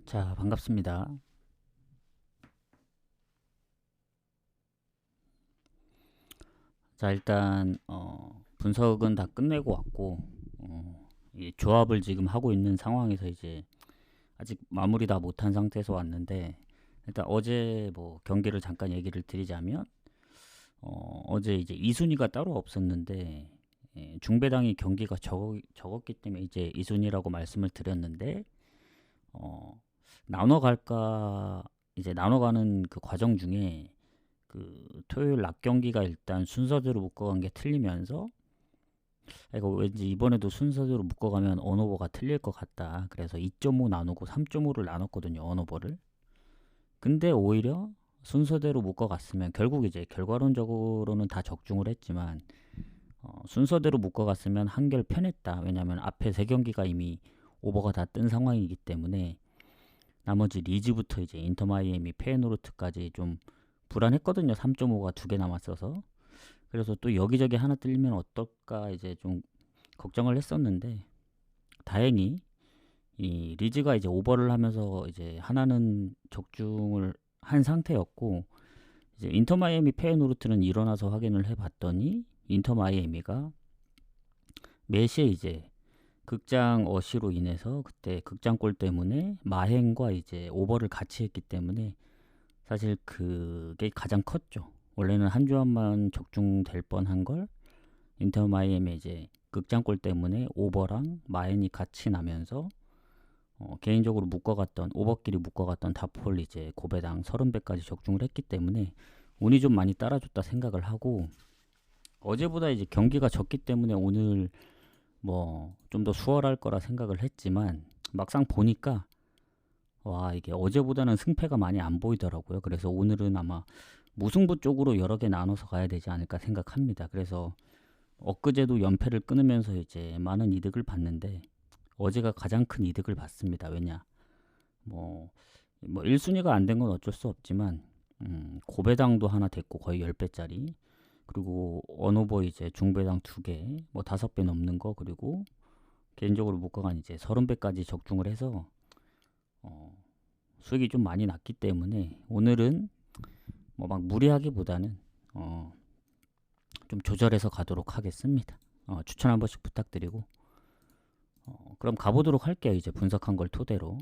자, 반갑습니다. 자, 일단 분석은 다 끝내고 왔고 이 조합을 지금 하고 있는 상황에서 이제 아직 마무리 다 못한 상태에서 왔는데, 일단 어제 뭐 경기를 잠깐 얘기를 드리자면 어제 이제 이순위가 따로 없었는데, 중배당이 경기가 적었기 때문에 이제 이순위라고 말씀을 드렸는데, 어, 나눠 갈까, 이제 나눠가는 그 과정 중에 그 토요일 낮 경기가 일단 순서대로 묶어간 게 틀리면서, 이거 왠지 이번에도 순서대로 묶어가면 언어버가 틀릴 것 같다. 그래서 2.5 나누고 3.5를 나눴거든요, 언어버를. 근데 오히려 순서대로 묶어갔으면, 결국 이제 결과론적으로는 다 적중을 했지만 순서대로 묶어갔으면 한결 편했다. 왜냐면 앞에 세 경기가 이미 오버가 다 뜬 상황이기 때문에 나머지 리즈부터 이제 인터 마이애미, 페이노르트까지 좀 불안했거든요. 3.5가 두 개 남았어서. 그래서 또 여기저기 하나 뚫리면 어떨까 이제 좀 걱정을 했었는데, 다행히 이 리즈가 이제 오버를 하면서 이제 하나는 적중을 한 상태였고, 이제 인터 마이애미 페이노르트는 일어나서 확인을 해봤더니 인터 마이애미가 메시에 이제 극장 어시로 인해서 그때 극장골 때문에 마행과 이제 오버를 같이 했기 때문에 사실 그게 가장 컸죠. 원래는 한 조합만 적중될 뻔한 걸 인터 마이애미 이제 극장골 때문에 오버랑 마엔이 같이 나면서 개인적으로 묶어갔던 오버끼리 묶어갔던 다폴 이제 고배당 30배까지 적중을 했기 때문에 운이 좀 많이 따라줬다 생각을 하고, 어제보다 이제 경기가 적기 때문에 오늘 뭐 좀 더 수월할 거라 생각을 했지만, 막상 보니까 와, 이게 어제보다는 승패가 많이 안 보이더라고요. 그래서 오늘은 아마 무승부 쪽으로 여러 개 나눠서 가야 되지 않을까 생각합니다. 그래서 엊그제도 연패를 끊으면서 이제 많은 이득을 봤는데, 어제가 가장 큰 이득을 봤습니다. 왜냐, 뭐, 뭐 1순위가 안 된 건 어쩔 수 없지만 고배당도 하나 됐고 거의 10배짜리, 그리고 언오버 이제 중배당 2개, 뭐 5배 넘는 거, 그리고 개인적으로 묶어간 이제 30배까지 적중을 해서 어, 수익이 좀 많이 났기 때문에 오늘은 뭐 막 무리하기보다는 좀 조절해서 가도록 하겠습니다. 추천 한 번씩 부탁드리고, 그럼 가보도록 할게요. 이제 분석한 걸 토대로.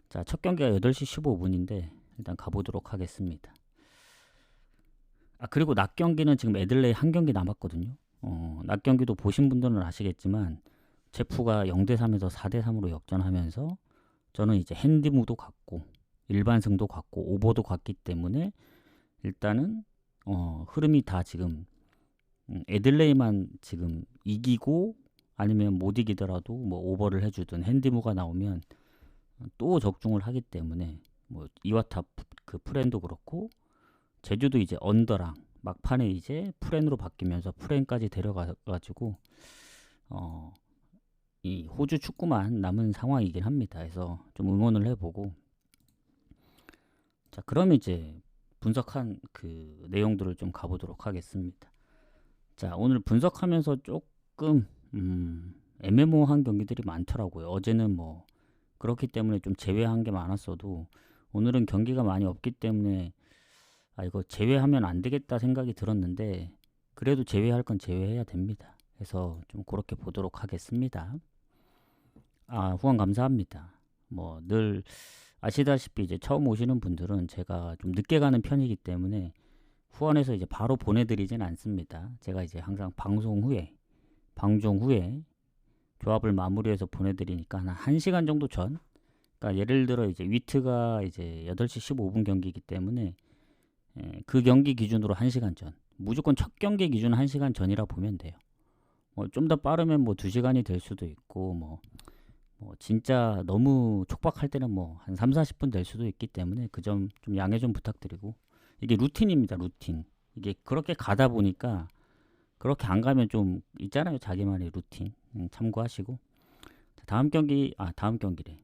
자, 첫 경기가 8시 15분인데 일단 가보도록 하겠습니다. 그리고 낮 경기는 지금 애들레이 한 경기 남았거든요. 낮 경기도 보신 분들은 아시겠지만 제프가 0대3에서 4대3으로 역전하면서 저는 이제 핸디무도 갔고 일반승도 갔고 오버도 갔기 때문에 일단은 흐름이 다 지금 애들레이만 지금 이기고, 아니면 못 이기더라도 뭐 오버를 해주든 핸디무가 나오면 또 적중을 하기 때문에, 뭐 이와타 그 프렌도 그렇고 제주도 이제 언더랑 막판에 이제 프렌으로 바뀌면서 프렌까지 데려가가지고 이 호주 축구만 남은 상황이긴 합니다. 그래서 좀 응원을 해보고, 자, 그럼 이제 분석한 그 내용들을 좀 가보도록 하겠습니다. 자, 오늘 분석하면서 조금 애매모호한 경기들이 많더라고요. 어제는 뭐 그렇기 때문에 좀 제외한 게 많았어도 오늘은 경기가 많이 없기 때문에 이거 제외하면 안 되겠다 생각이 들었는데, 그래도 제외할 건 제외해야 됩니다. 그래서 좀 그렇게 보도록 하겠습니다. 후원 감사합니다. 뭐 늘 아시다시피 이제 처음 오시는 분들은 제가 좀 늦게 가는 편이기 때문에 후원해서 이제 바로 보내드리진 않습니다. 제가 이제 항상 방송 후에 조합을 마무리해서 보내드리니까 한 1시간 정도 전, 그러니까 예를 들어 이제 위트가 이제 8시 15분 경기이기 때문에 그 경기 기준으로 1시간 전, 무조건 첫 경기 기준 1시간 전이라 보면 돼요. 좀 더 빠르면 뭐 2시간이 될 수도 있고, 뭐 진짜 너무 촉박할 때는 뭐 한 3, 40분 될 수도 있기 때문에 그 점 좀 양해 좀 부탁드리고, 이게 루틴입니다. 루틴. 이게 그렇게 가다 보니까, 그렇게 안 가면 좀 있잖아요. 자기만의 루틴. 참고하시고. 자, 다음 경기래.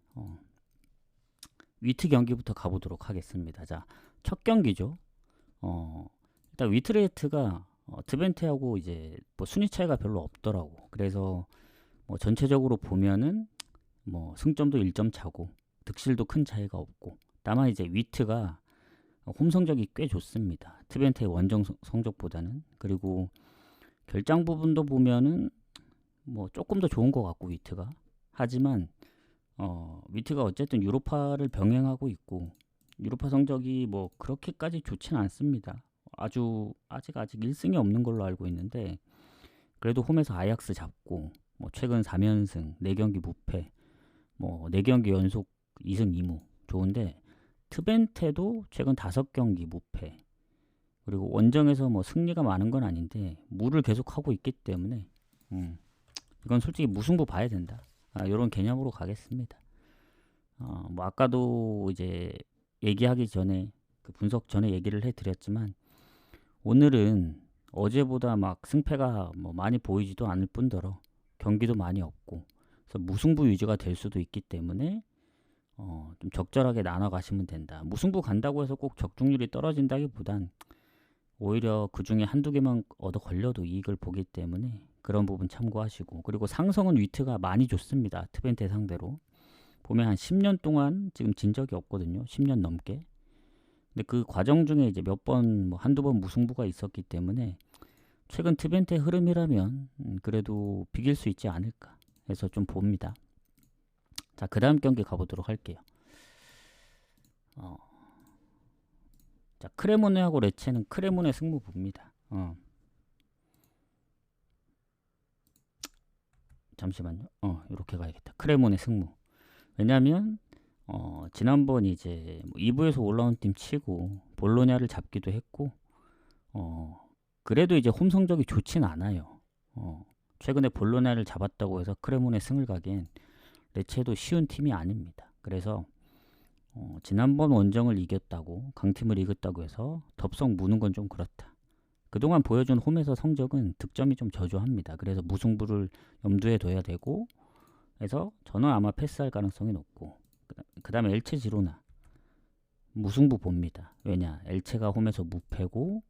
위트 경기부터 가보도록 하겠습니다. 자, 첫 경기죠. 일단 위트레이트가 드벤테하고 이제 뭐 순위 차이가 별로 없더라고. 그래서 뭐 전체적으로 보면은 뭐 승점도 1점 차고, 득실도 큰 차이가 없고, 다만 이제 위트가 홈 성적이 꽤 좋습니다. 트벤트의 원정 성적보다는. 그리고 결장 부분도 보면은 뭐 조금 더 좋은 것 같고 위트가. 하지만 위트가 어쨌든 유로파를 병행하고 있고 유로파 성적이 뭐 그렇게까지 좋진 않습니다. 아직 1승이 없는 걸로 알고 있는데 그래도 홈에서 아약스 잡고 뭐 최근 3연승, 4경기 무패, 뭐 4경기 연속 2승 2무 좋은데 트벤테도 최근 5경기 무패 그리고 원정에서 뭐 승리가 많은 건 아닌데 무를 계속 하고 있기 때문에 이건 솔직히 무승부 봐야 된다. 이런 개념으로 가겠습니다. 뭐 아까도 이제 얘기하기 전에 그 분석 전에 얘기를 해드렸지만 오늘은 어제보다 막 승패가 뭐 많이 보이지도 않을 뿐더러 경기도 많이 없고 그래서 무승부 유지가 될 수도 있기 때문에 좀 적절하게 나눠 가시면 된다. 무승부 간다고 해서 꼭 적중률이 떨어진다기보단 오히려 그 중에 한두 개만 얻어 걸려도 이익을 보기 때문에 그런 부분 참고하시고 그리고 상성은 위트가 많이 좋습니다. 트벤테 상대로 보면 한 10년 동안 지금 진 적이 없거든요. 10년 넘게. 근데 그 과정 중에 이제 몇 번, 뭐 한두 번 무승부가 있었기 때문에 최근 트벤테 흐름이라면 그래도 비길 수 있지 않을까 해서 좀 봅니다. 자, 그 다음 경기 가보도록 할게요. 자, 크레모네하고 레체는 크레모네 승부 봅니다. 잠시만요. 이렇게 가야겠다. 크레모네 승부. 왜냐면 지난번 이제 2부에서 올라온 팀 치고 볼로냐를 잡기도 했고 그래도 이제 홈 성적이 좋진 않아요. 최근에 볼로냐를 잡았다고 해서 크레모네 승을 가기엔 레체도 쉬운 팀이 아닙니다. 그래서 지난번 원정을 이겼다고 강팀을 이겼다고 해서 덥석 무는 건 좀 그렇다. 그동안 보여준 홈에서 성적은 득점이 좀 저조합니다. 그래서 무승부를 염두에 둬야 되고 그래서 저는 아마 패스할 가능성이 높고 그 다음에 엘체 지로나 무승부 봅니다. 왜냐 엘체가 홈에서 무패고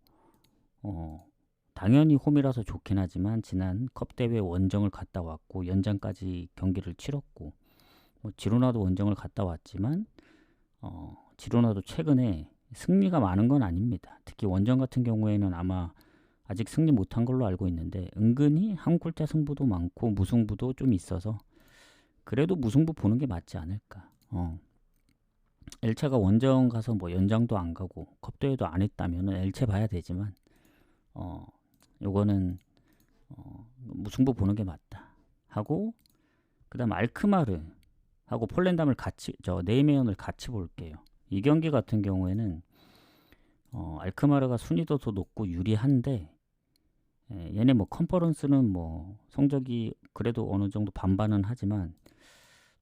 당연히 홈이라서 좋긴 하지만 지난 컵대회 원정을 갔다 왔고 연장까지 경기를 치렀고 뭐 지로나도 원정을 갔다 왔지만 지로나도 최근에 승리가 많은 건 아닙니다. 특히 원정 같은 경우에는 아마 아직 승리 못한 걸로 알고 있는데 은근히 한 골대 승부도 많고 무승부도 좀 있어서 그래도 무승부 보는 게 맞지 않을까. 엘체가 원정 가서 뭐 연장도 안 가고 컵대회도 안 했다면은 엘체 봐야 되지만 요거는 무승부 보는 게 맞다 하고 그다음 알크마르 하고 폴렌담을 같이 네이메언을 같이 볼게요. 이 경기 같은 경우에는 알크마르가 순위도 더 높고 유리한데 얘네 뭐 컨퍼런스는 뭐 성적이 그래도 어느 정도 반반은 하지만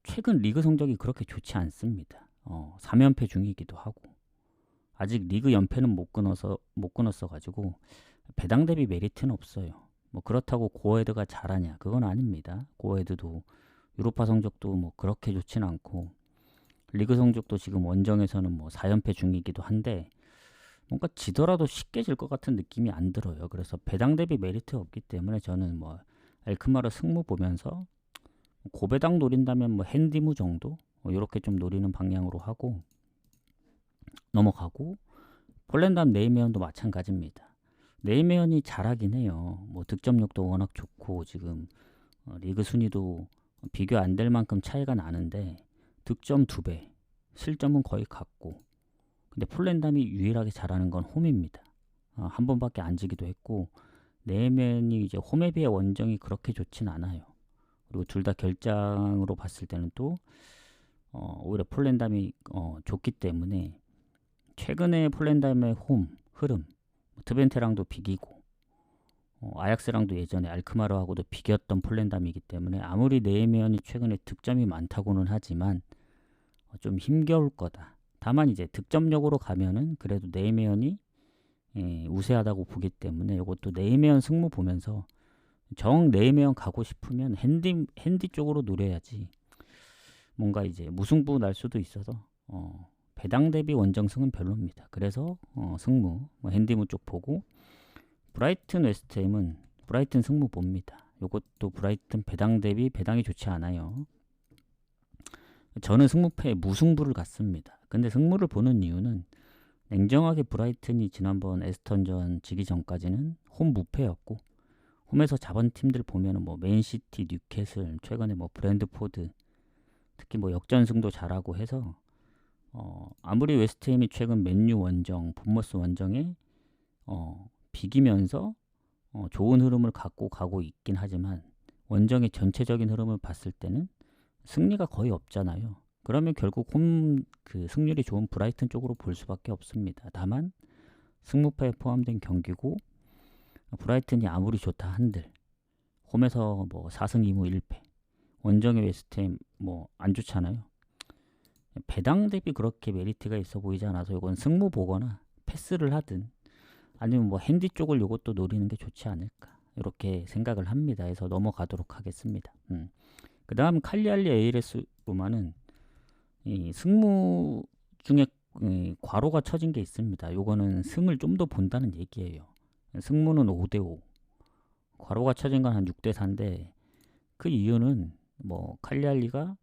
최근 리그 성적이 그렇게 좋지 않습니다. 3연패 중이기도 하고 아직 리그 연패는 못 끊었어 가지고 배당 대비 메리트는 없어요. 뭐 그렇다고 고에드가 잘하냐? 그건 아닙니다. 고에드도 유로파 성적도 뭐 그렇게 좋진 않고 리그 성적도 지금 원정에서는 뭐 4연패 중이기도 한데 뭔가 지더라도 쉽게 질 것 같은 느낌이 안 들어요. 그래서 배당 대비 메리트 없기 때문에 저는 뭐 엘크마르 승무 보면서 고배당 노린다면 뭐 핸디무 정도 이렇게 좀 노리는 방향으로 하고 넘어가고 폴렌담 네이메언도 마찬가지입니다. 네이메언이 잘하긴 해요. 뭐 득점력도 워낙 좋고 지금 리그 순위도 비교 안 될 만큼 차이가 나는데 득점 2배, 실점은 거의 같고 근데 폴렌담이 유일하게 잘하는 건 홈입니다. 한 번밖에 안 지기도 했고 네이메언이 이제 홈에 비해 원정이 그렇게 좋진 않아요. 그리고 둘 다 결장으로 봤을 때는 또 오히려 폴렌담이 좋기 때문에 최근에 폴렌담의 홈 흐름 트벤테랑도 비기고 아약스랑도 예전에 알크마르하고도 비겼던 폴렌담이기 때문에 아무리 네이메언이 최근에 득점이 많다고는 하지만 좀 힘겨울 거다. 다만 이제 득점력으로 가면은 그래도 네이메언이 우세하다고 보기 때문에 이것도 네이메언 승무 보면서 정 네이메언 가고 싶으면 핸디 쪽으로 노려야지 뭔가 이제 무승부 날 수도 있어서 배당 대비 원정승은 별로입니다. 그래서 승무 핸디무 쪽 보고 브라이튼 웨스트햄은 브라이튼 승무 봅니다. 이것도 브라이튼 배당 대비 배당이 좋지 않아요. 저는 승무패에 무승부를 갔습니다. 근데 승무를 보는 이유는 냉정하게 브라이튼이 지난번 에스턴전 지기 전까지는 홈 무패였고, 홈에서 잡은 팀들 보면은 뭐 맨시티, 뉴캐슬, 최근에 뭐 브랜드포드, 특히 뭐 역전승도 잘하고 해서 아무리 웨스트햄이 최근 맨유 원정, 본머스 원정에 비기면서 좋은 흐름을 갖고 가고 있긴 하지만 원정의 전체적인 흐름을 봤을 때는 승리가 거의 없잖아요. 그러면 결국 홈 그 승률이 좋은 브라이튼 쪽으로 볼 수밖에 없습니다. 다만 승무패에 포함된 경기고 브라이튼이 아무리 좋다 한들 홈에서 뭐 4승 2무 1패, 원정의 웨스트햄 뭐 안 좋잖아요. 배당 대비 그렇게 메리트가 있어 보이지 않아서 이건 승무 보거나 패스를 하든 아니면 뭐 핸디 쪽을 요것도 노리는 게 좋지 않을까 이렇게 생각을 합니다. 해서 넘어가도록 하겠습니다. 그 다음 칼리알리 ALS 로마는 이 승무 중에 과로가 처진 게 있습니다. 요거는 승을 좀 더 본다는 얘기예요. 승무는 5대5, 과로가 처진 건 한 6대4인데 그 이유는 뭐 칼리알리가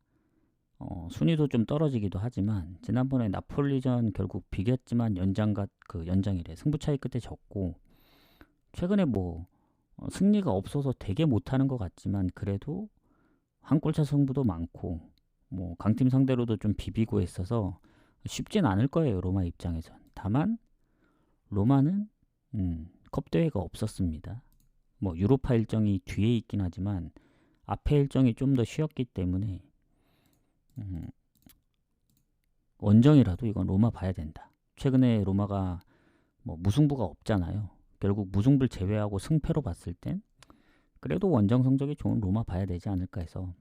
순위도 좀 떨어지기도 하지만 지난번에 나폴리전 결국 비겼지만 연장이래 승부 차이 끝에 졌고, 최근에 뭐 승리가 없어서 되게 못하는 것 같지만 그래도 한 골차 승부도 많고 뭐 강팀 상대로도 좀 비비고 했어서 쉽진 않을 거예요, 로마 입장에선. 다만 로마는 컵 대회가 없었습니다. 뭐 유로파 일정이 뒤에 있긴 하지만 앞에 일정이 좀 더 쉬었기 때문에 원정이라도 이건 로마 봐야 된다. 최근에 로마가 뭐 무승부가 없잖아요. 결국 무승부를 제외하고 승패로 봤을 땐 그래도 원정 성적이 좋은 로마 봐야 되지 않을까 해서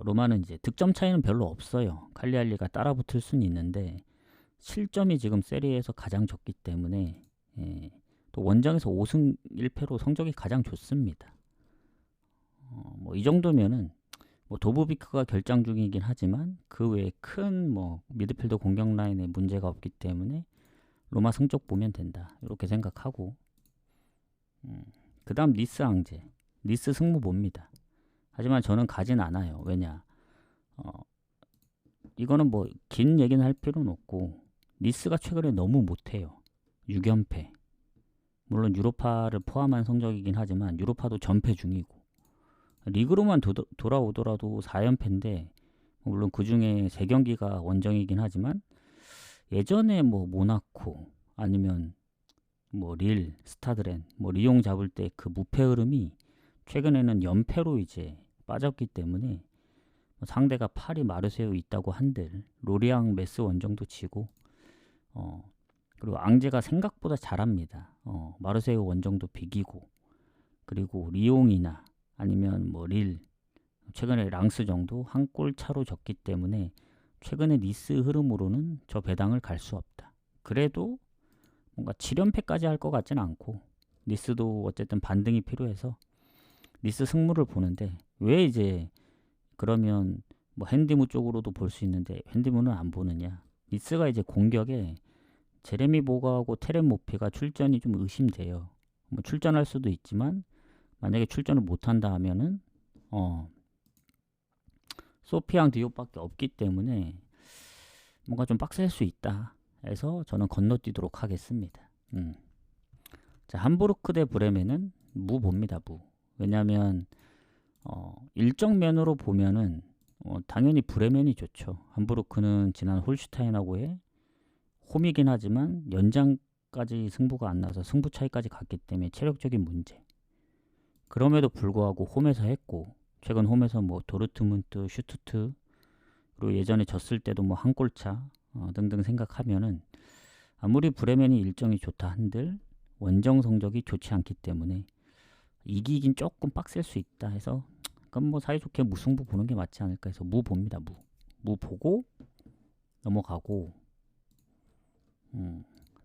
로마는 이제 득점 차이는 별로 없어요. 칼리알리가 따라붙을 수는 있는데 실점이 지금 세리에에서 가장 적기 때문에 또 원정에서 5승 1패로 성적이 가장 좋습니다. 뭐 이 정도면은 뭐 도브비크가 결장 중이긴 하지만 그 외에 큰 뭐 미드필더 공격 라인에 문제가 없기 때문에 로마 성적 보면 된다 이렇게 생각하고, 그 다음 니스 앙제, 니스 승무 봅니다. 하지만 저는 가진 않아요. 왜냐, 이거는 뭐 긴 얘기는 할 필요는 없고 니스가 최근에 너무 못해요. 6연패, 물론 유로파를 포함한 성적이긴 하지만 유로파도 전패 중이고 리그로만 돌아오더라도 4연패인데 물론 그 중에 3경기가 원정이긴 하지만 예전에 뭐 모나코 아니면 뭐 릴, 스타드렌, 뭐 리옹 잡을 때 그 무패 흐름이 최근에는 연패로 이제 빠졌기 때문에 상대가 파리 마르세유 있다고 한들 로리앙 메스 원정도 지고 그리고 앙제가 생각보다 잘합니다. 마르세유 원정도 비기고 그리고 리옹이나 아니면 뭐 릴, 최근에 랑스 정도 한 골 차로 졌기 때문에 최근에 니스 흐름으로는 저 배당을 갈 수 없다. 그래도 뭔가 7연패까지 할 것 같진 않고 니스도 어쨌든 반등이 필요해서 니스 승무를 보는데, 왜 이제 그러면 뭐 핸디무 쪽으로도 볼 수 있는데 핸디무는 안 보느냐. 니스가 이제 공격에 제레미 보가하고 테렌 모피가 출전이 좀 의심돼요. 뭐 출전할 수도 있지만 만약에 출전을 못한다 하면은 소피앙 디옵밖에 없기 때문에 뭔가 좀 빡셀 수 있다 해서 저는 건너뛰도록 하겠습니다. 자, 함부르크 대 브레멘은 무 봅니다. 무. 왜냐하면 일정 면으로 보면은 당연히 브레멘이 좋죠. 함부르크는 지난 홀슈타인하고의 홈이긴 하지만 연장까지 승부가 안 나서 승부 차이까지 갔기 때문에 체력적인 문제. 그럼에도 불구하고 홈에서 했고 최근 홈에서 뭐 도르트문트, 슈투트, 그리고 예전에 졌을 때도 뭐 한 골차 등등 생각하면은 아무리 브레멘이 일정이 좋다 한들 원정 성적이 좋지 않기 때문에 이기긴 조금 빡셀 수 있다 해서 그럼 뭐 사이좋게 무승부 보는 게 맞지 않을까 해서 무 봅니다. 무 보고 넘어가고,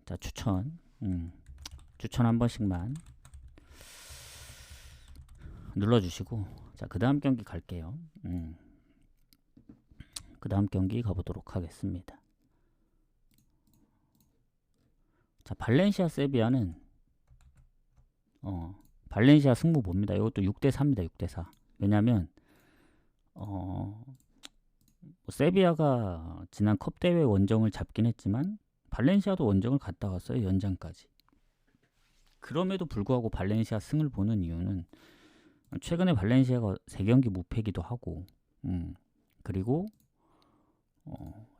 자, 추천 한 번씩만 눌러주시고, 자, 그 다음 경기 갈게요. 그 다음 경기 가보도록 하겠습니다. 자, 발렌시아 세비야는 발렌시아 승부 봅니다. 이것도 6대4입니다. 6대4. 왜냐면 세비야가 지난 컵 대회 원정을 잡긴 했지만 발렌시아도 원정을 갔다 왔어요. 연장까지. 그럼에도 불구하고 발렌시아 승을 보는 이유는 최근에 발렌시아가 3경기 무패기도 하고 그리고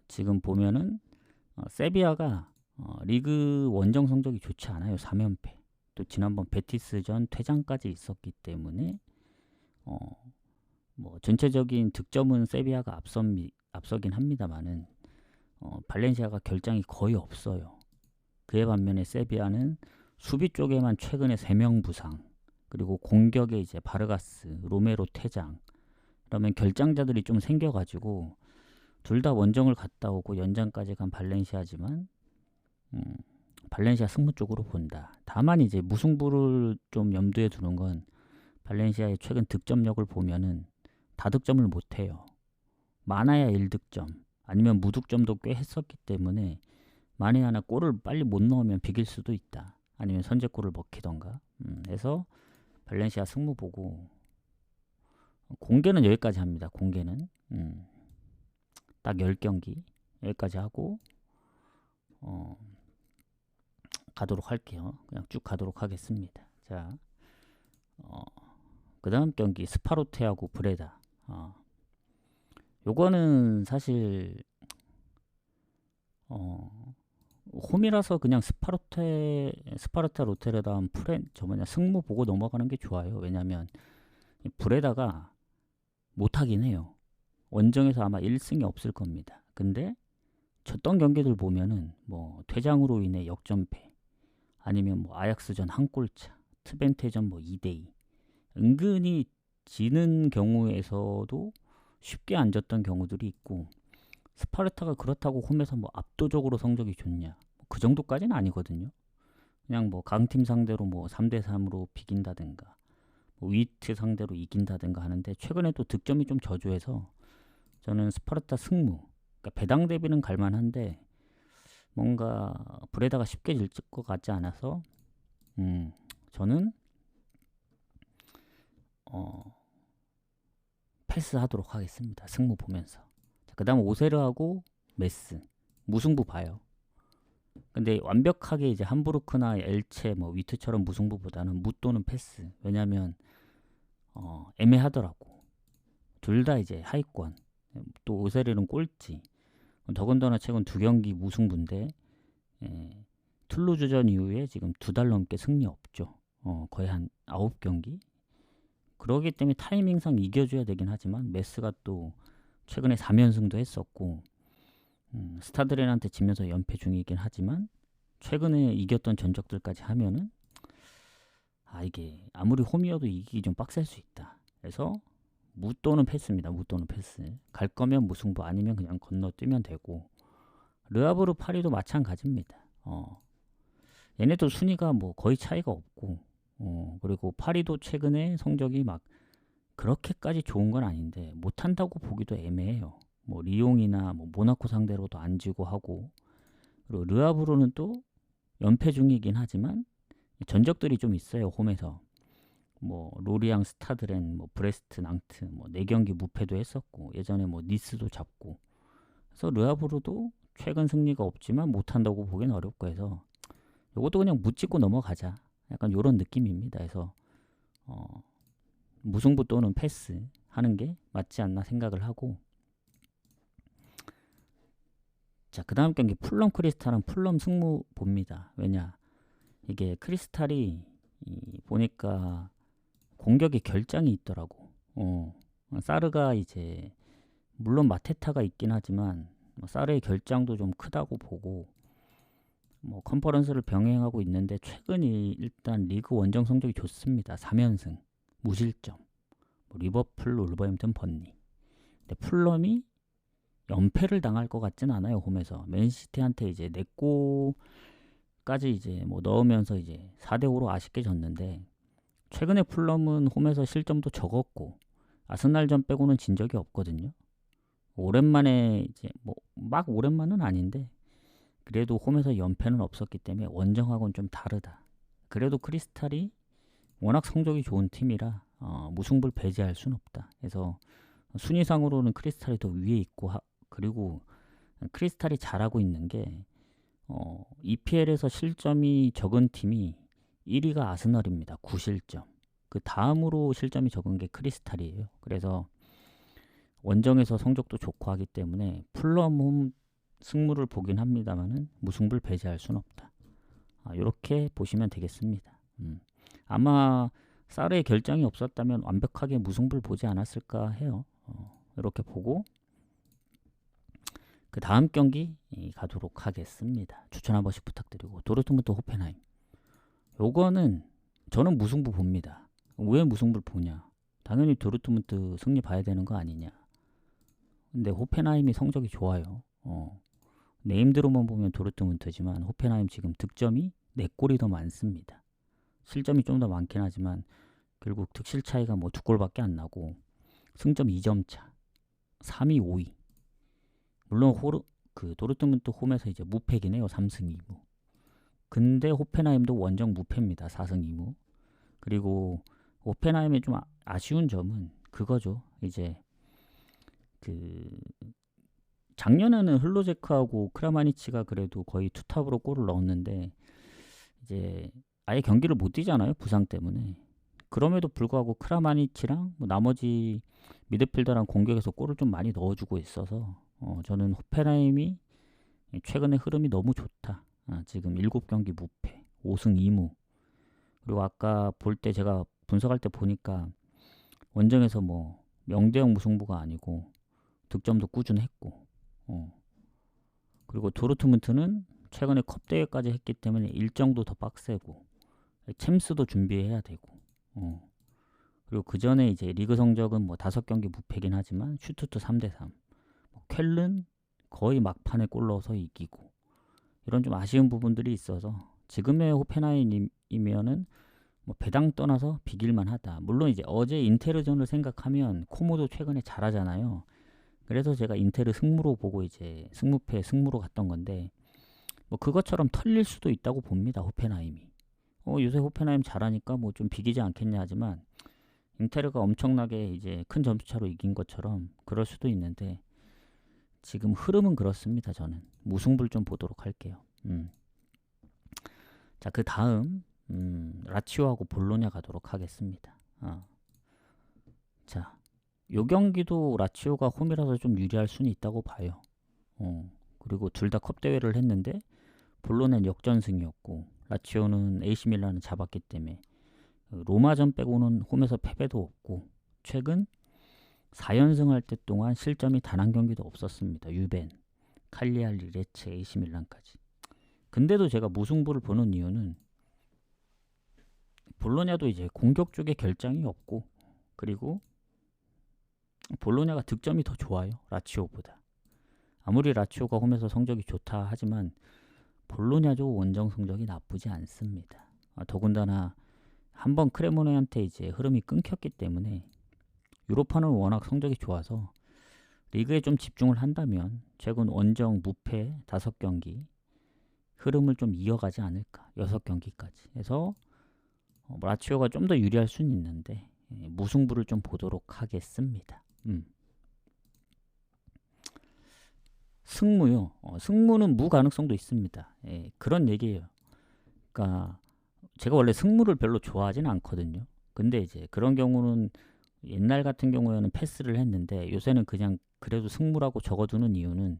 지금 보면은 세비야가 리그 원정 성적이 좋지 않아요. 3연패. 또 지난번 베티스전 퇴장까지 있었기 때문에 뭐 전체적인 득점은 세비야가 앞서긴 합니다만은 발렌시아가 결장이 거의 없어요. 그에 반면에 세비야는 수비 쪽에만 최근에 3명 부상, 그리고 공격에 이제 바르가스, 로메로 퇴장, 그러면 결장자들이 좀 생겨가지고 둘 다 원정을 갔다 오고 연장까지 간 발렌시아지만 발렌시아 승부 쪽으로 본다. 다만 이제 무승부를 좀 염두에 두는 건 발렌시아의 최근 득점력을 보면은 다득점을 못해요. 많아야 1득점 아니면 무득점도 꽤 했었기 때문에 만에 하나 골을 빨리 못 넣으면 비길 수도 있다. 아니면 선제골을 먹히던가. 해서 발렌시아 승부 보고 공개는 여기까지 합니다. 공개는 딱 10경기 여기까지 하고 가도록 할게요. 그냥 쭉 가도록 하겠습니다. 자, 그 다음 경기 스파르타하고 브레다. 요거는 사실 홈이라서 그냥 스파르타 로테르담 승무 보고 넘어가는 게 좋아요. 왜냐면 브레다가 못하긴 해요. 원정에서 아마 1승이 없을 겁니다. 근데 졌던 경기들 보면은 뭐 퇴장으로 인해 역전패, 아니면 뭐 아약스전 한 골차, 트벤테전 뭐 2대2, 은근히 지는 경우에서도 쉽게 안 졌던 경우들이 있고, 스파르타가 그렇다고 홈에서 뭐 압도적으로 성적이 좋냐, 그 정도까지는 아니거든요. 그냥 뭐 강팀 상대로 뭐 3대3으로 비긴다든가 뭐 위트 상대로 이긴다든가 하는데, 최근에 또 득점이 좀 저조해서 저는 스파르타 승무, 그러니까 배당 대비는 갈만한데 뭔가 브레다가 쉽게 질 것 같지 않아서 저는 패스하도록 하겠습니다. 승무 보면서. 그 다음 오세르하고 메스 무승부 봐요. 근데 완벽하게 이제 함부르크나 엘체 뭐 위트처럼 무승부보다는 무 또는 패스. 왜냐면 애매하더라고. 둘 다 이제 하위권. 또 오세르는 꼴찌. 더군다나 최근 2경기 무승부인데 툴루즈전 이후에 지금 2달 넘게 승리 없죠. 거의 한 9경기. 그러기 때문에 타이밍상 이겨줘야 되긴 하지만 메스가 또 최근에 3연승도 했었고 스타드렌한테 지면서 연패 중이긴 하지만 최근에 이겼던 전적들까지 하면은 이게 아무리 홈이어도 이기기 좀 빡셀 수 있다. 그래서 무 또는 패스입니다. 무 또는 패스. 갈 거면 무승부, 아니면 그냥 건너뛰면 되고, 르아브르 파리도 마찬가지입니다. 얘네도 순위가 뭐 거의 차이가 없고, 그리고 파리도 최근에 성적이 막 그렇게까지 좋은 건 아닌데 못한다고 보기도 애매해요. 뭐 리옹이나 뭐 모나코 상대로도 안 지고 하고, 그리고 르아브르는 또 연패 중이긴 하지만 전적들이 좀 있어요. 홈에서 뭐 로리앙, 스타드렌, 뭐 브레스트, 낭트 뭐 4경기 무패도 했었고, 예전에 뭐 니스도 잡고. 그래서 르아브르도 최근 승리가 없지만 못한다고 보기는 어렵고 해서 이것도 그냥 묻찍고 넘어가자, 약간 요런 느낌입니다. 그래서 무승부 또는 패스 하는 게 맞지 않나 생각을 하고, 자, 그 다음 경기 풀럼 크리스탈은 풀럼 승무 봅니다. 왜냐, 이게 크리스탈이 보니까 공격에 결장이 있더라고. 사르가 이제 물론 마테타가 있긴 하지만 사르의 결장도 좀 크다고 보고, 뭐 컨퍼런스를 병행하고 있는데 최근이 일단 리그 원정 성적이 좋습니다. 3연승 무실점, 뭐 리버풀, 울버햄튼, 번니. 근데 풀럼이 연패를 당할 것 같진 않아요. 홈에서 맨시티한테 이제 4골까지 이제 뭐 넣으면서 이제 4대5로 아쉽게 졌는데, 최근에 풀럼은 홈에서 실점도 적었고 아스날전 빼고는 진 적이 없거든요. 오랜만에 이제 뭐 막 오랜만은 아닌데 그래도 홈에서 연패는 없었기 때문에 원정하고는 좀 다르다. 그래도 크리스탈이 워낙 성적이 좋은 팀이라 무승부를 배제할 수는 없다. 그래서 순위상으로는 크리스탈이 더 위에 있고 그리고 크리스탈이 잘하고 있는 게 EPL에서 실점이 적은 팀이 1위가 아스널입니다. 9실점. 그 다음으로 실점이 적은 게 크리스탈이에요. 그래서 원정에서 성적도 좋고 하기 때문에 풀럼 홈 승무를 보긴 합니다만은 무승부를 배제할 수는 없다. 이렇게 보시면 되겠습니다. 아마 사르의 결정이 없었다면 완벽하게 무승부를 보지 않았을까 해요. 이렇게 보고 그 다음 경기 가도록 하겠습니다. 추천 한 번씩 부탁드리고 도르트문트 호펜하임. 요거는 저는 무승부 봅니다. 왜 무승부를 보냐? 당연히 도르트문트 승리 봐야 되는 거 아니냐? 근데 호펜하임이 성적이 좋아요. 네임드로만 보면 도르트문트지만 호펜하임 지금 득점이 4골이 더 많습니다. 실점이 좀 더 많긴 하지만 결국 득실 차이가 뭐 2골밖에 안 나고 승점 2점 차. 3위, 5위. 물론 도르트문트 홈에서 이제 무패긴 해요. 3승 2무. 근데 호펜하임도 원정 무패입니다. 4승 2무. 그리고 호펜하임의 좀 아쉬운 점은 그거죠. 이제 작년에는 흘로제크하고 크라마니치가 그래도 거의 투탑으로 골을 넣었는데 이제 아예 경기를 못 뛰잖아요. 부상 때문에. 그럼에도 불구하고 크라마니치랑 뭐 나머지 미드필더랑 공격에서 골을 좀 많이 넣어주고 있어서 저는 호펜하임이 최근의 흐름이 너무 좋다. 지금 7경기 무패, 5승 2무. 그리고 아까 볼 때 제가 분석할 때 보니까 원정에서 뭐 0대0 무승부가 아니고 득점도 꾸준했고 그리고 도르트문트는 최근에 컵 대회까지 했기 때문에 일정도 더 빡세고 챔스도 준비해야 되고 그리고 그 전에 이제 리그 성적은 뭐 5경기 무패긴 하지만 슈투트 3대3 쾰른 거의 막판에 골 넣어서 이기고 이런 좀 아쉬운 부분들이 있어서 지금의 호펜하임이면은 뭐 배당 떠나서 비길만 하다. 물론 이제 어제 인테르전을 생각하면 코모도 최근에 잘하잖아요. 그래서 제가 인테르 승무로 보고 이제 승무패 승무로 갔던 건데 뭐 그것처럼 털릴 수도 있다고 봅니다. 호펜하임이. 요새 호펜하임 잘하니까 뭐 좀 비기지 않겠냐 하지만 인테르가 엄청나게 이제 큰 점수차로 이긴 것처럼 그럴 수도 있는데 지금 흐름은 그렇습니다. 저는 무승부를 좀 보도록 할게요. 자, 그 다음 라치오하고 볼로냐 가도록 하겠습니다. 자, 요 경기도 라치오가 홈이라서 좀 유리할 수는 있다고 봐요. 그리고 둘 다 컵 대회를 했는데 볼로냐는 역전승이었고 라치오는 AC 밀란을 잡았기 때문에 로마전 빼고는 홈에서 패배도 없고 최근 4연승 할 때 동안 실점이 단 한 경기도 없었습니다. 유벤, 칼리알리, 레체, AC 밀란까지. 근데도 제가 무승부를 보는 이유는 볼로냐도 이제 공격 쪽에 결장이 없고 그리고 볼로냐가 득점이 더 좋아요. 라치오보다. 아무리 라치오가 홈에서 성적이 좋다 하지만 볼로냐도 원정 성적이 나쁘지 않습니다. 더군다나 한번 크레모네한테 이제 흐름이 끊겼기 때문에 유로파는 워낙 성적이 좋아서 리그에 좀 집중을 한다면 최근 원정 무패 5경기 흐름을 좀 이어가지 않을까. 6경기까지 해서 라치오가 좀 더 유리할 수는 있는데 무승부를 좀 보도록 하겠습니다. 승무요. 승무는 무 가능성도 있습니다. 그런 얘기예요. 그러니까 제가 원래 승무를 별로 좋아하진 않거든요. 근데 이제 그런 경우는 옛날 같은 경우에는 패스를 했는데 요새는 그냥 그래도 승무라고 적어두는 이유는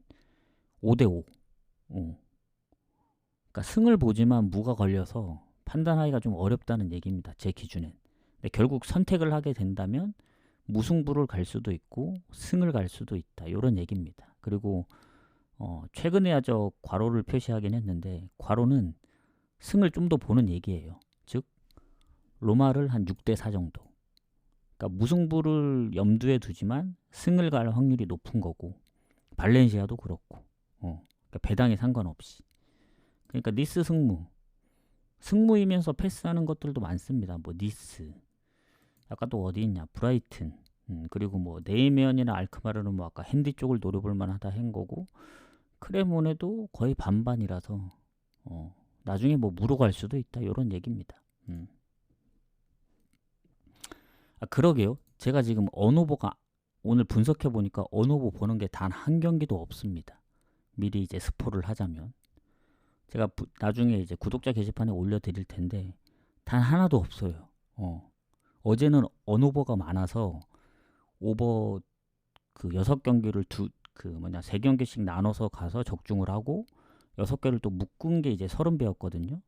5대5. 그러니까 승을 보지만 무가 걸려서 판단하기가 좀 어렵다는 얘기입니다. 제 기준엔. 근데 결국 선택을 하게 된다면 무승부를 갈 수도 있고 승을 갈 수도 있다. 이런 얘기입니다. 그리고 최근에야 저 괄호를 표시하긴 했는데 괄호는 승을 좀 더 보는 얘기예요. 즉 로마를 한 6대4 정도. 그러니까 무승부를 염두에 두지만 승을 갈 확률이 높은 거고 발렌시아도 그렇고 그러니까 배당에 상관없이. 그러니까 니스 승무이면서 패스하는 것들도 많습니다. 뭐 니스, 아까 또 어디 있냐, 브라이튼, 그리고 뭐 네이면이나 알크마르는 뭐 아까 핸디 쪽을 노려볼 만하다 한 거고 크레모네도 거의 반반이라서 나중에 뭐 무로 갈 수도 있다 이런 얘기입니다. 그러게요. 제가 지금 언오버가 오늘 분석해 보니까 언오버 보는 게 단 한 경기도 없습니다. 미리 이제 스포를 하자면 제가 나중에 이제 구독자 게시판에 올려드릴 텐데 단 하나도 없어요. 어제는 언오버가 많아서 오버 그 6경기를 세 경기씩 나눠서 가서 적중을 하고 6개를 또 묶은 게 이제 30배였거든요.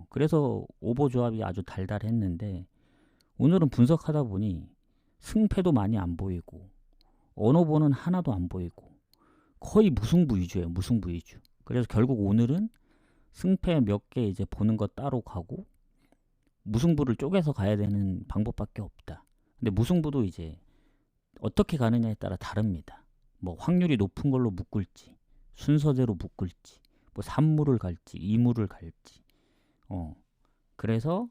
그래서 오버 조합이 아주 달달했는데 오늘은 분석하다 보니 승패도 많이 안 보이고 언오버는 하나도 안 보이고 거의 무승부 위주예요. 무승부 위주. 그래서 결국 오늘은 승패 몇 개 이제 보는 거 따로 가고 무승부를 쪼개서 가야 되는 방법밖에 없다. 근데 무승부도 이제 어떻게 가느냐에 따라 다릅니다. 뭐 확률이 높은 걸로 묶을지 순서대로 묶을지 뭐 3무를 갈지 2무를 갈지 그래서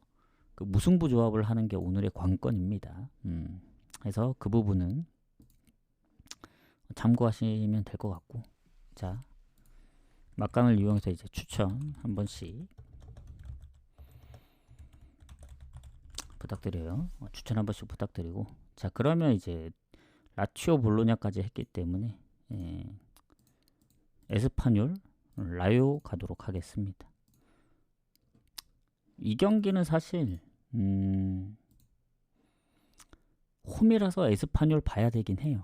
그 무승부 조합을 하는 게 오늘의 관건입니다. 그래서 그 부분은 참고하시면 될 것 같고 자 막강을 이용해서 이제 추천 한 번씩 부탁드려요. 추천 한 번씩 부탁드리고 자 그러면 이제 라치오 볼로냐까지 했기 때문에 에스파뇰 라요 가도록 하겠습니다. 이 경기는 사실 홈이라서 에스파뇰 봐야 되긴 해요.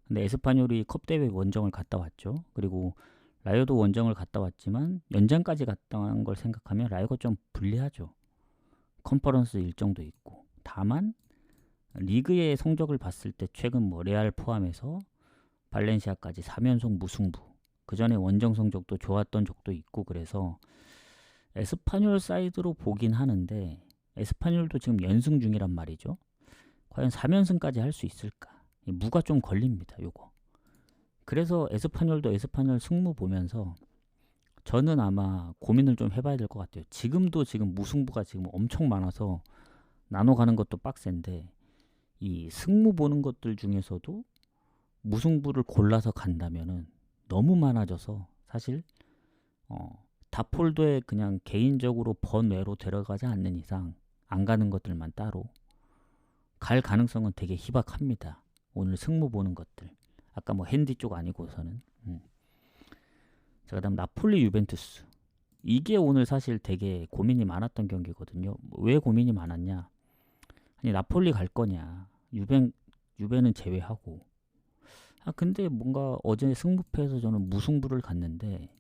근데 에스파뇰이 컵대회 원정을 갔다 왔죠. 그리고 라요도 원정을 갔다 왔지만 연장까지 갔다 온 걸 생각하면 라요가 좀 불리하죠. 컨퍼런스 일정도 있고 다만 리그의 성적을 봤을 때 최근 뭐 레알 포함해서 발렌시아까지 3연속 무승부 그 전에 원정 성적도 좋았던 적도 있고 그래서 에스파뇰 사이드로 보긴 하는데 에스파뇰도 지금 연승 중이란 말이죠. 과연 3연승까지 할 수 있을까? 무가 좀 걸립니다. 요거. 그래서 에스파뇰도 에스파뇰 승무 보면서 저는 아마 고민을 좀 해봐야 될 것 같아요. 지금 무승부가 지금 엄청 많아서 나눠 가는 것도 빡센데 이 승무 보는 것들 중에서도 무승부를 골라서 간다면은 너무 많아져서 사실 다폴도에 그냥 개인적으로 번외로 데려가지 않는 이상 안 가는 것들만 따로 갈 가능성은 되게 희박합니다. 오늘 승무 보는 것들 아까 뭐 핸디 쪽 아니고서는 자 그다음 나폴리 유벤투스 이게 오늘 사실 되게 고민이 많았던 경기거든요. 왜 고민이 많았냐? 아니 나폴리 갈 거냐? 유벤은 제외하고 근데 뭔가 어제 승부패에서 저는 무승부를 갔는데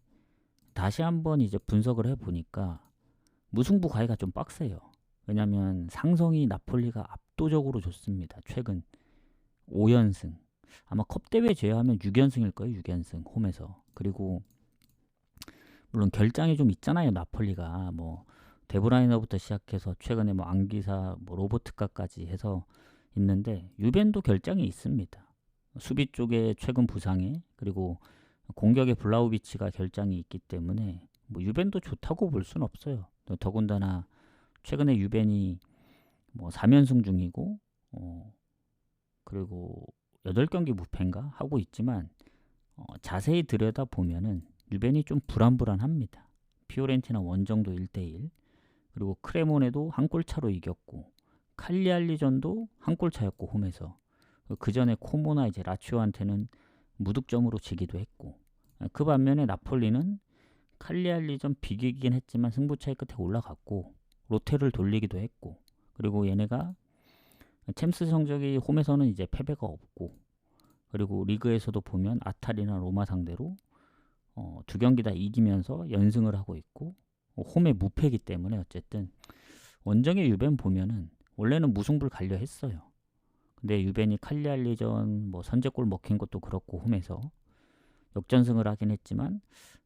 다시 한번 이제 분석을 해보니까 무승부 가기가 좀 빡세요. 왜냐면 상성이 나폴리가 압도적으로 좋습니다. 최근 5연승 아마 컵대회 제외하면 6연승일 거예요. 6연승 홈에서. 그리고 물론 결장이 좀 있잖아요. 나폴리가 뭐 데브라이너부터 시작해서 최근에 뭐 앙기사 뭐 로보트카까지 해서 있는데 유벤도 결장이 있습니다. 수비 쪽에 최근 부상에 그리고 공격의 블라우비치가 결장이 있기 때문에 뭐 유벤도 좋다고 볼 수는 없어요. 더군다나 최근에 유벤이 뭐 3연승 중이고 그리고 8경기 무패인가 하고 있지만 자세히 들여다보면은 유벤이 좀 불안불안합니다. 피오렌티나 원정도 1대1 그리고 크레모네도 한 골 차로 이겼고 칼리알리전도 한 골 차였고 홈에서 그 전에 코모나 이제 라치오한테는 무득점으로 지기도 했고 그 반면에 나폴리는 칼리알리전 비기긴 했지만 승부차이 끝에 올라갔고 로테를 돌리기도 했고 그리고 얘네가 챔스 성적이 홈에서는 이제 패배가 없고 그리고 리그에서도 보면 아탈이나 로마 상대로 2경기 다 이기면서 연승을 하고 있고 홈에 무패이기 때문에 어쨌든 원정의 유벤 보면은 원래는 무승부를 가려 했어요. 근데 유벤이 칼리알리전 뭐 선제골 먹힌 것도 그렇고 홈에서 역전승을 하긴 했지만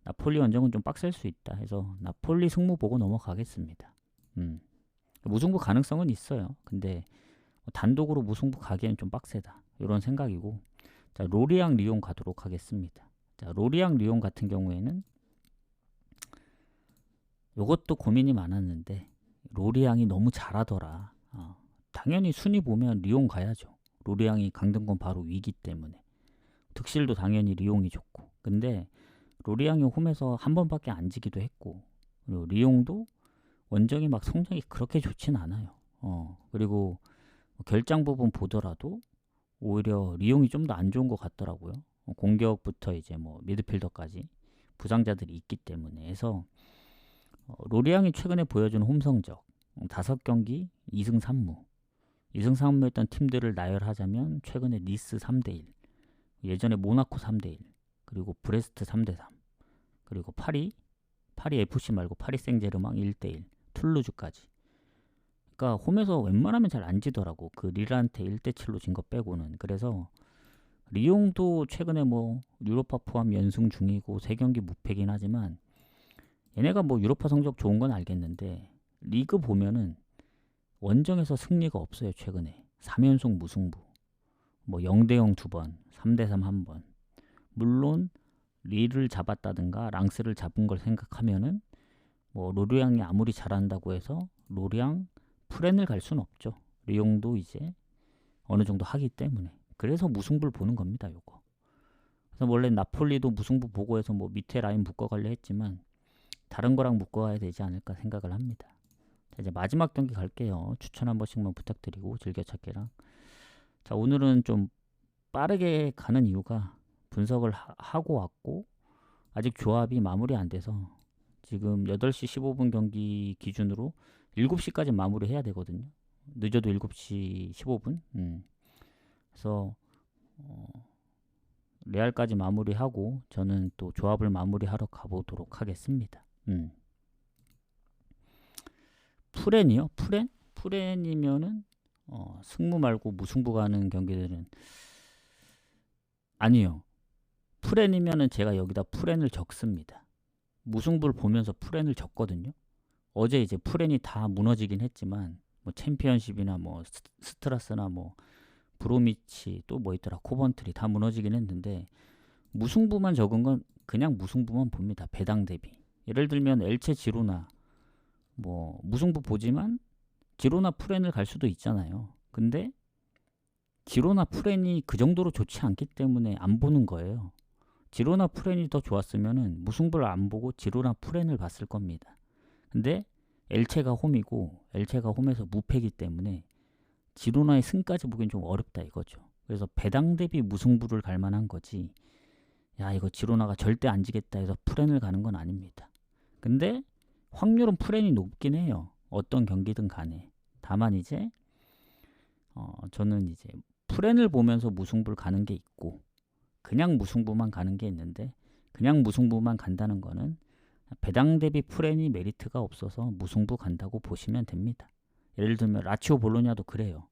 나폴리 원정은 좀 빡셀 수 있다 해서 나폴리 승무 보고 넘어가겠습니다. 무승부 가능성은 있어요. 근데 단독으로 무승부 가기엔 좀 빡세다 이런 생각이고 자 로리앙 리옹 가도록 하겠습니다. 자 로리앙 리옹 같은 경우에는 요것도 고민이 많았는데 로리앙이 너무 잘하더라. 당연히 순위 보면 리옹 가야죠. 로리앙이 강등권 바로 위기 때문에 득실도 당연히 리옹이 좋고 근데 로리앙이 홈에서 한 번밖에 안 지기도 했고 그리고 리옹도 원정이 막 성적이 그렇게 좋진 않아요. 그리고 결장 부분 보더라도 오히려 리용이 좀 더 안 좋은 것 같더라고요. 공격부터 이제 뭐 미드필더까지 부상자들이 있기 때문에 해서 로리앙이 최근에 보여준 홈 성적 5경기 2승 3무 2승 3무였던 팀들을 나열하자면 최근에 니스 3대1, 예전에 모나코 3대1, 그리고 브레스트 3대3, 그리고 파리 FC 말고 파리 생제르맹 1대1, 툴루즈까지. 그러니까 홈에서 웬만하면 잘 안 지더라고. 그 릴한테 1대7로 진 거 빼고는. 그래서 리옹도 최근에 뭐 유로파 포함 연승 중이고 3경기 무패긴 하지만 얘네가 뭐 유로파 성적 좋은 건 알겠는데 리그 보면은 원정에서 승리가 없어요. 최근에 3연속 무승부, 뭐 0대0 2번, 3대3 1번. 물론 리를 잡았다든가 랑스를 잡은 걸 생각하면은 뭐 로리앙이 아무리 잘한다고 해서 로리앙 프렌을 갈 수는 없죠. 리옹도 이제 어느 정도 하기 때문에. 그래서 무승부를 보는 겁니다. 요거. 그래서 원래 나폴리도 무승부 보고 해서 뭐 밑에 라인 묶어가려 했지만 다른 거랑 묶어가야 되지 않을까 생각을 합니다. 자, 이제 마지막 경기 갈게요. 추천 한 번씩만 부탁드리고 즐겨찾기랑. 자, 오늘은 좀 빠르게 가는 이유가 분석을 하고 왔고 아직 조합이 마무리 안 돼서 지금 8시 15분 경기 기준으로 7시까지 마무리 해야 되거든요. 늦어도 7시 15분. 그래서 레알까지 마무리하고 저는 또 조합을 마무리하러 가보도록 하겠습니다. 프렌이요? 프렌이면은 승무 말고 무승부 가는 경기들은 아니요. 프렌이면은 제가 여기다 프렌을 적습니다. 무승부를 보면서 프렌을 적거든요. 어제 이제 프렌이 다 무너지긴 했지만 뭐 챔피언십이나 뭐 스트라스나 뭐 브로미치 또 뭐 있더라 코번트리 다 무너지긴 했는데 무승부만 적은 건 그냥 무승부만 봅니다. 배당 대비. 예를 들면 엘체 지로나 뭐 무승부 보지만 지로나 프렌을 갈 수도 있잖아요. 근데 지로나 프렌이 그 정도로 좋지 않기 때문에 안 보는 거예요. 지로나 프렌이 더 좋았으면은 무승부를 안 보고 지로나 프렌을 봤을 겁니다. 근데 엘체가 홈이고 엘체가 홈에서 무패기 때문에 지로나의 승까지 보기엔 좀 어렵다 이거죠. 그래서 배당 대비 무승부를 갈 만한 거지. 야 이거 지로나가 절대 안 지겠다 해서 프렌을 가는 건 아닙니다. 근데 확률은 프렌이 높긴 해요. 어떤 경기든 간에. 다만 이제 저는 이제 프렌을 보면서 무승부를 가는 게 있고 그냥 무승부만 가는 게 있는데 그냥 무승부만 간다는 거는 배당 대비 프렌이 메리트가 없어서 무승부 간다고 보시면 됩니다. 예를 들면 라치오 볼로냐도 그래요.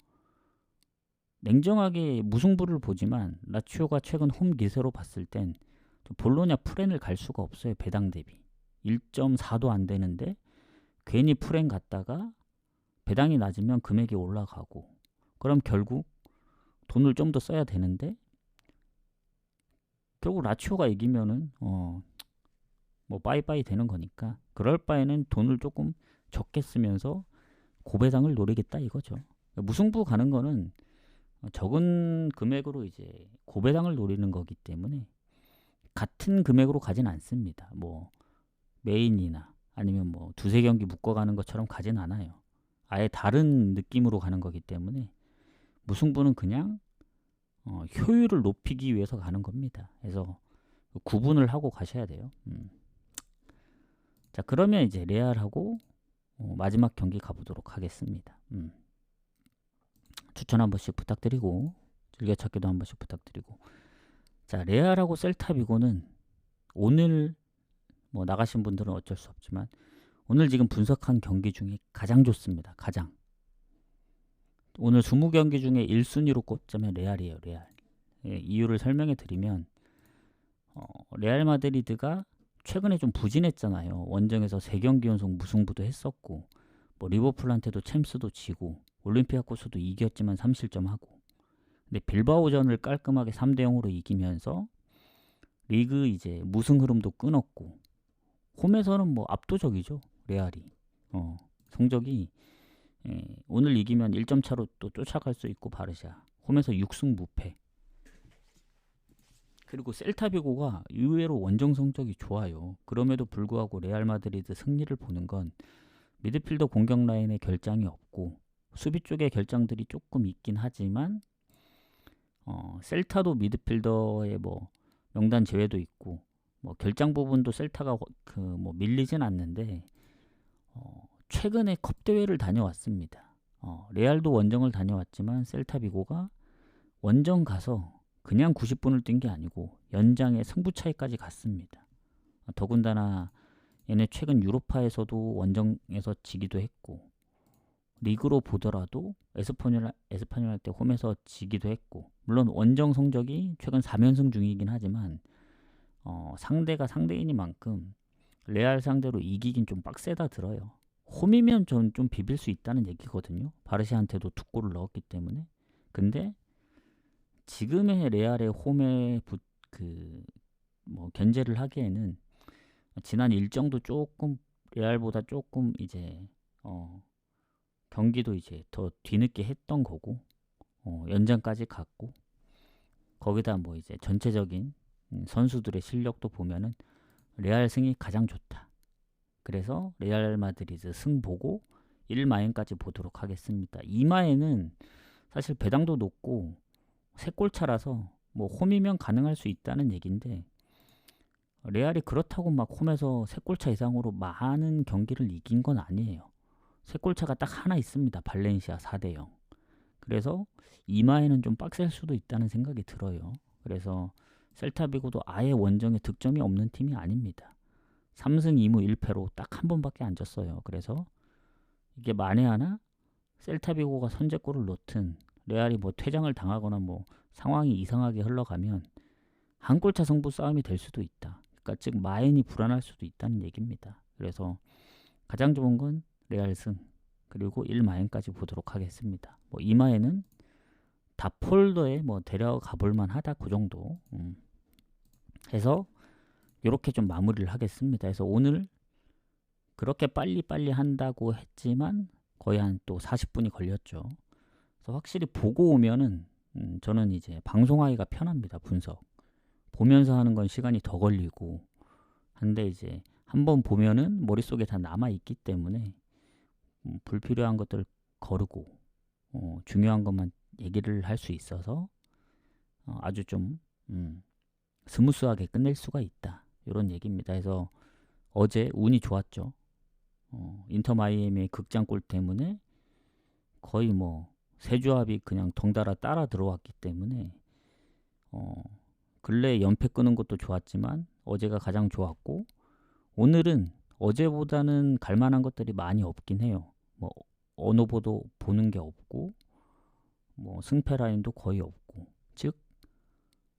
냉정하게 무승부를 보지만 라치오가 최근 홈 기세로 봤을 땐 볼로냐 프렌을 갈 수가 없어요. 배당 대비 1.4도 안 되는데 괜히 프렌 갔다가 배당이 낮으면 금액이 올라가고 그럼 결국 돈을 좀 더 써야 되는데 결국 라치오가 이기면은 뭐 빠이빠이 되는 거니까 그럴 바에는 돈을 조금 적게 쓰면서 고배당을 노리겠다 이거죠. 무승부 가는 거는 적은 금액으로 이제 고배당을 노리는 거기 때문에 같은 금액으로 가진 않습니다. 뭐 메인이나 아니면 뭐 두세 경기 묶어가는 것처럼 가진 않아요. 아예 다른 느낌으로 가는 거기 때문에 무승부는 그냥 효율을 높이기 위해서 가는 겁니다. 그래서 구분을 하고 가셔야 돼요. 자 그러면 이제 레알하고 마지막 경기 가보도록 하겠습니다. 추천 한 번씩 부탁드리고 즐겨찾기도 한 번씩 부탁드리고 자 레알하고 셀타비고는 오늘 뭐 나가신 분들은 어쩔 수 없지만 오늘 지금 분석한 경기 중에 가장 좋습니다. 가장 오늘 20경기 중에 1순위로 꼽자면 레알이에요. 레알. 예, 이유를 설명해 드리면 레알 마드리드가 최근에 좀 부진했잖아요. 원정에서 3경기 연속 무승부도 했었고 뭐 리버풀한테도 챔스도 지고 올림피아코스도 이겼지만 3실점하고 근데 빌바오전을 깔끔하게 3대0으로 이기면서 리그 이제 무승 흐름도 끊었고 홈에서는 뭐 압도적이죠. 레알이 성적이 오늘 이기면 1점 차로 또 쫓아갈 수 있고 바르샤 홈에서 6승 무패 그리고 셀타비고가 의외로 원정 성적이 좋아요. 그럼에도 불구하고 레알 마드리드 승리를 보는 건 미드필더 공격 라인에 결장이 없고 수비 쪽에 결장들이 조금 있긴 하지만 셀타도 미드필더의 뭐 명단 제외도 있고 뭐 결장 부분도 셀타가 그 뭐 밀리진 않는데 최근에 컵 대회를 다녀왔습니다. 레알도 원정을 다녀왔지만 셀타비고가 원정 가서 그냥 90분을 뛴 게 아니고 연장에 승부 차이까지 갔습니다. 더군다나 얘네 최근 유로파에서도 원정에서 지기도 했고 리그로 보더라도 에스파뇰 할 때 홈에서 지기도 했고 물론 원정 성적이 최근 4연승 중이긴 하지만 상대가 상대이니만큼 레알 상대로 이기긴 좀 빡세다 들어요. 홈이면 좀 비빌 수 있다는 얘기거든요. 바르시아한테도 2골을 넣었기 때문에. 근데 지금의 레알의 홈에 뭐 견제를 하기에는 지난 일정도 조금 레알보다 조금 이제 경기도 이제 더 뒤늦게 했던 거고 연장까지 갔고 거기다 뭐 이제 전체적인 선수들의 실력도 보면은 레알 승이 가장 좋다. 그래서 레알 마드리드 승 보고 1마행까지 보도록 하겠습니다. 2마행은 사실 배당도 높고 3골 차라서 뭐 홈이면 가능할 수 있다는 얘기인데 레알이 그렇다고 막 홈에서 3골 차 이상으로 많은 경기를 이긴 건 아니에요. 3골 차가 딱 하나 있습니다. 발렌시아 4대0. 그래서 2마에는 좀 빡셀 수도 있다는 생각이 들어요. 그래서 셀타비고도 아예 원정에 득점이 없는 팀이 아닙니다. 3승 2무 1패로 딱 한 번밖에 안 졌어요. 그래서 이게 만에 하나 셀타비고가 선제골을 넣든 레알이 뭐 퇴장을 당하거나 뭐 상황이 이상하게 흘러가면 한 골차 승부 싸움이 될 수도 있다. 그러니까 즉 마인이 불안할 수도 있다는 얘기입니다. 그래서 가장 좋은 건 레알 승 그리고 1마인까지 보도록 하겠습니다. 뭐 2마에는 다 폴더에 뭐 데려가 볼만 하다 그 정도 해서 이렇게 좀 마무리를 하겠습니다. 그래서 오늘 그렇게 빨리빨리 한다고 했지만 거의 한 또 40분이 걸렸죠. 그래서 확실히 보고 오면은 저는 이제 방송하기가 편합니다. 분석 보면서 하는 건 시간이 더 걸리고 한데 이제 한번 보면은 머릿속에 다 남아있기 때문에 불필요한 것들 거르고 중요한 것만 얘기를 할 수 있어서 아주 좀 스무스하게 끝낼 수가 있다. 이런 얘기입니다. 그래서 어제 운이 좋았죠. 인터 마이애미의 극장골 때문에 거의 뭐 세 조합이 그냥 덩달아 따라 들어왔기 때문에 근래 연패 끄는 것도 좋았지만 어제가 가장 좋았고 오늘은 어제보다는 갈만한 것들이 많이 없긴 해요. 뭐 언어보도 보는 게 없고 뭐 승패 라인도 거의 없고 즉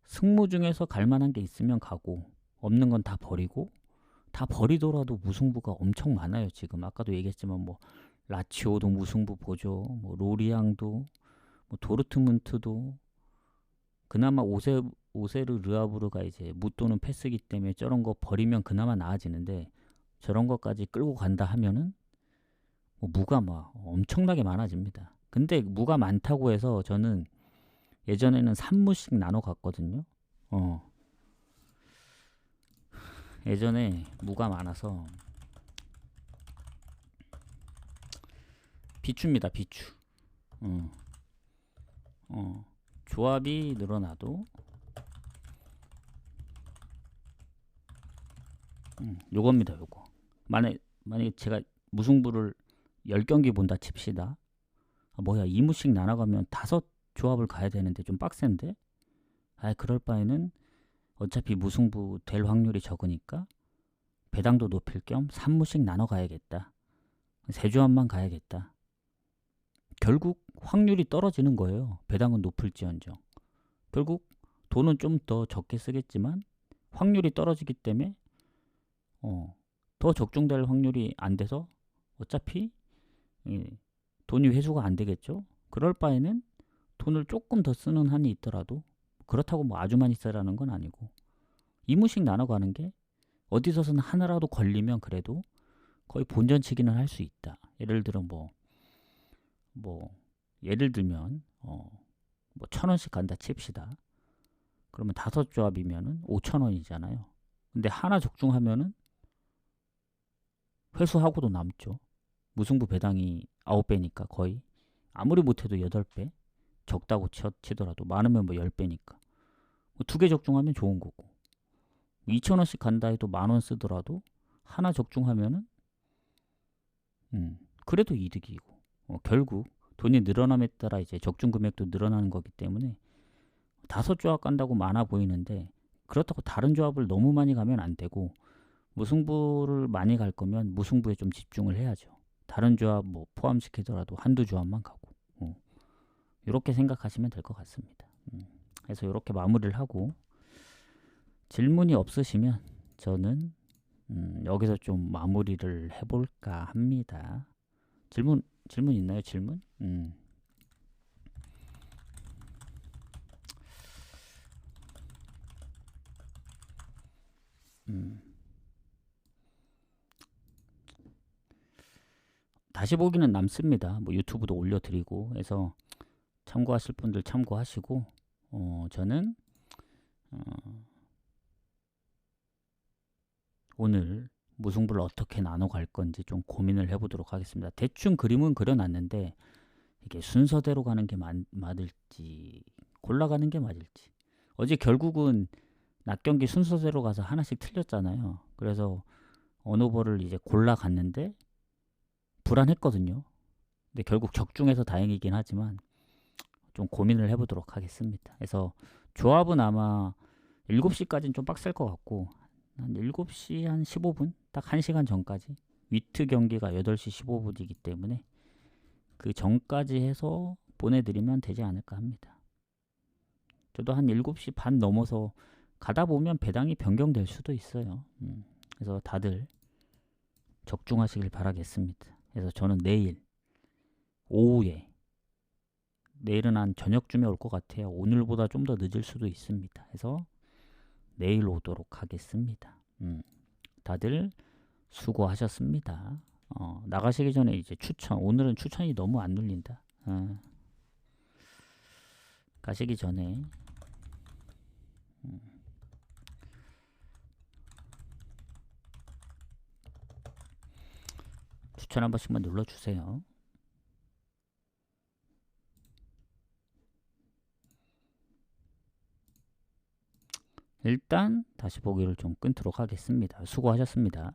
승무 중에서 갈만한 게 있으면 가고 없는 건 다 버리고 다 버리더라도 무승부가 엄청 많아요. 지금 아까도 얘기했지만 뭐 라치오도 무승부 보죠. 뭐 로리앙도 뭐 도르트문트도 그나마 오세르 르아부르가 이제 무또는 패스기 때문에 저런 거 버리면 그나마 나아지는데 저런 것까지 끌고 간다 하면은 뭐 무가 막 엄청나게 많아집니다. 근데 무가 많다고 해서 저는 예전에는 3무씩 나눠 갔거든요. 예전에 무가 많아서 비추입니다. 비추. 조합이 늘어나도 요겁니다. 요거. 만약에 제가 무승부를 10경기 본다 칩시다. 뭐야 2무씩 나눠가면 5조합을 가야 되는데 좀 빡센데? 그럴 바에는 어차피 무승부 될 확률이 적으니까 배당도 높일 겸 3무씩 나눠 가야겠다. 3조합만 가야겠다. 결국 확률이 떨어지는 거예요. 배당은 높을지언정. 결국 돈은 좀 더 적게 쓰겠지만 확률이 떨어지기 때문에 더 적중될 확률이 안 돼서 어차피 돈이 회수가 안 되겠죠. 그럴 바에는 돈을 조금 더 쓰는 한이 있더라도 그렇다고 뭐 아주 많이 쓰라는 건 아니고 2무씩 나눠가는 게 어디서든 하나라도 걸리면 그래도 거의 본전치기는 할 수 있다. 예를 들어 예를 들면 뭐 1,000원씩 간다 칩시다. 그러면 5조합이면은 5,000원이잖아요. 근데 하나 적중하면은 회수하고도 남죠. 무승부 배당이 9배니까 거의 아무리 못해도 8배. 적다고 치더라도 많으면 뭐 10배니까 뭐 2개 적중하면 좋은 거고 2,000원씩 간다 해도 10,000원 쓰더라도 하나 적중하면은 그래도 이득이고 결국 돈이 늘어남에 따라 이제 적중 금액도 늘어나는 거기 때문에 5조합 간다고 많아 보이는데 그렇다고 다른 조합을 너무 많이 가면 안 되고 무승부를 많이 갈 거면 무승부에 좀 집중을 해야죠. 다른 조합 뭐 포함시키더라도 한두 조합만 가고 이렇게 생각하시면 될 것 같습니다. 그래서 이렇게 마무리를 하고 질문이 없으시면 저는 여기서 좀 마무리를 해볼까 합니다. 질문 있나요? 질문? 다시 보기는 남습니다. 뭐 유튜브도 올려드리고 해서 참고하실 분들 참고하시고 저는 오늘 무승부를 어떻게 나눠 갈 건지 좀 고민을 해보도록 하겠습니다. 대충 그림은 그려놨는데 이게 순서대로 가는 게 맞을지 골라가는 게 맞을지 어제 결국은 낮 경기 순서대로 가서 하나씩 틀렸잖아요. 그래서 어느 버를 이제 골라갔는데 불안했거든요. 근데 결국 적중해서 다행이긴 하지만 좀 고민을 해보도록 하겠습니다. 그래서 조합은 아마 7시까지는 좀 빡셀 것 같고 한 7시 한 15분? 딱 1시간 전까지 위트 경기가 8시 15분이기 때문에 그 전까지 해서 보내드리면 되지 않을까 합니다. 저도 한 7시 반 넘어서 가다 보면 배당이 변경될 수도 있어요. 그래서 다들 적중하시길 바라겠습니다. 그래서 저는 내일 오후에 내일은 한 저녁쯤에 올 것 같아요. 오늘보다 좀 더 늦을 수도 있습니다. 그래서 내일 오도록 하겠습니다. 다들 수고하셨습니다. 나가시기 전에 이제 추천, 오늘은 추천이 너무 안 눌린다. 가시기 전에 추천 한 번씩만 눌러주세요. 일단 다시 보기를 좀 끊도록 하겠습니다. 수고하셨습니다.